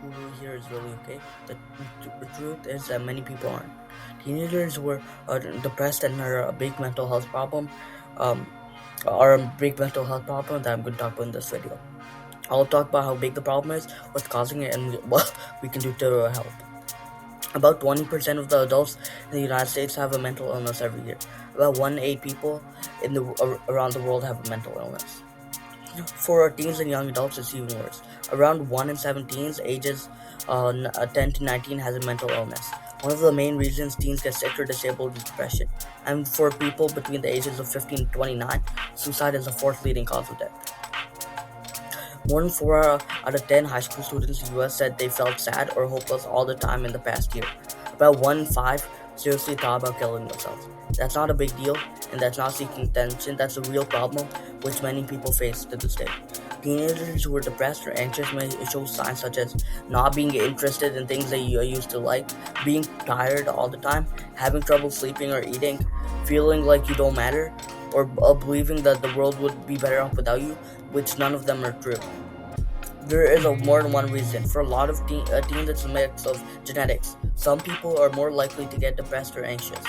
who here is really okay. The truth is that many people aren't. Teenagers who are depressed and are a big mental health problem, um, are a big mental health problem that I'm going to talk about in this video. I'll talk about how big the problem is, what's causing it, and what we can do to help. About 20% of the adults in the United States have a mental illness every year. About 1 in 8 people around the world have a mental illness. For our teens and young adults, it's even worse. Around 1 in 7 teens ages 10 to 19 has a mental illness. One of the main reasons teens get sick or disabled is depression. And for people between the ages of 15 and 29, suicide is the fourth leading cause of death. More than 4 out of 10 high school students in the US said they felt sad or hopeless all the time in the past year. About 1 in 5 seriously thought about killing themselves. That's not a big deal, and that's not seeking attention. That's a real problem which many people face to this day. Teenagers who are depressed or anxious may show signs such as not being interested in things they used to like, being tired all the time, having trouble sleeping or eating, feeling like you don't matter, or believing that the world would be better off without you, which none of them are true. There is more than one reason. For a lot of teens, it's a mix of genetics. Some people are more likely to get depressed or anxious.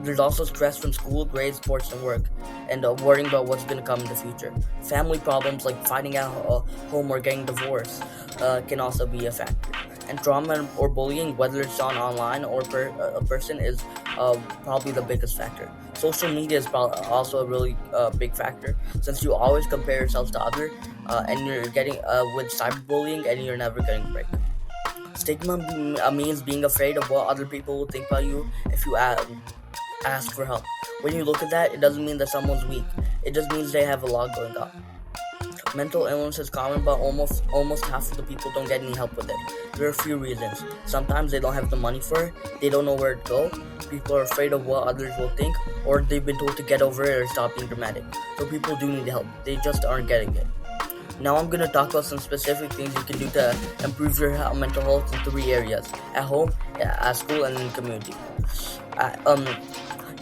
There's also stress from school, grades, sports, and work, and worrying about what's going to come in the future. Family problems like fighting at home or getting divorced can also be a factor. And trauma or bullying, whether it's online or a person, is probably the biggest factor. Social media is also a really big factor, since you always compare yourself to others, and you're getting with cyberbullying, and you're never getting a break. Stigma means being afraid of what other people will think about you if you ask for help. When you look at that, it doesn't mean that someone's weak. It just means they have a lot going on. Mental illness is common, but almost half of the people don't get any help with it. There are a few reasons. Sometimes they don't have the money for it, they don't know where to go, people are afraid of what others will think, or they've been told to get over it or stop being dramatic. So people do need help, they just aren't getting it. Now I'm going to talk about some specific things you can do to improve your mental health in 3 areas: at home, at school, and in the community.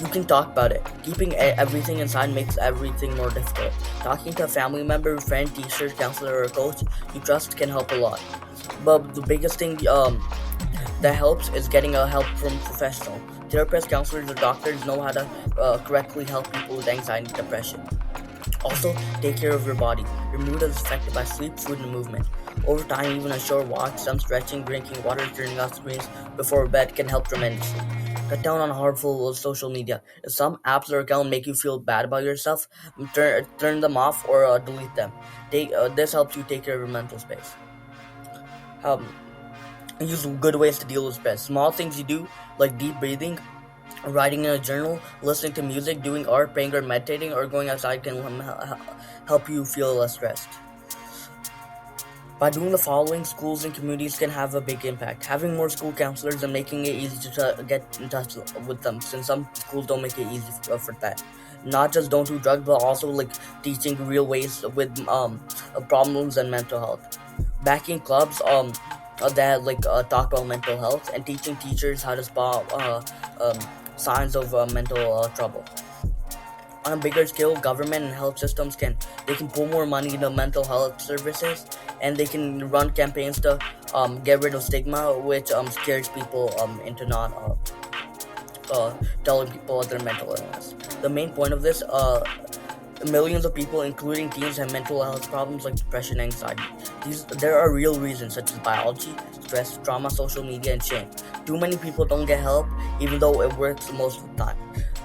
You can talk about it. Keeping everything inside makes everything more difficult. Talking to a family member, friend, teacher, counselor, or coach you trust can help a lot. But the biggest thing that helps is getting help from professionals. Therapists, counselors, or doctors know how to correctly help people with anxiety and depression. Also, take care of your body. Your mood is affected by sleep, food, and movement. Over time, even a short walk, some stretching, drinking water, turning off screens before bed can help tremendously. Cut down on harmful social media. If some apps or accounts make you feel bad about yourself, turn them off or delete them. This helps you take care of your mental space. Use good ways to deal with stress. Small things you do, like deep breathing, writing in a journal, listening to music, doing art, praying, or meditating, or going outside can help you feel less stressed. By doing the following, schools and communities can have a big impact. Having more school counselors and making it easy to get in touch with them, since some schools don't make it easy for that. Not just don't do drugs, but also like teaching real ways with problems and mental health. Backing clubs that talk about mental health, and teaching teachers how to spot signs of mental trouble. On a bigger scale, government and health systems can pull more money into mental health services, and they can run campaigns to get rid of stigma, which scares people into not telling people about their mental illness. The main point of this, millions of people, including teens, have mental health problems like depression and anxiety. There are real reasons such as biology, stress, trauma, social media, and shame. Too many people don't get help, even though it works most of the time.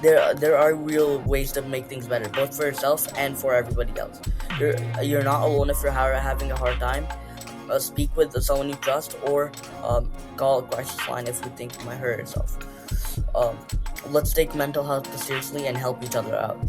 There are real ways to make things better, both for yourself and for everybody else. You're not alone if you're having a hard time. Speak with someone you trust, or call a crisis line if you think you might hurt yourself. Let's take mental health seriously and help each other out.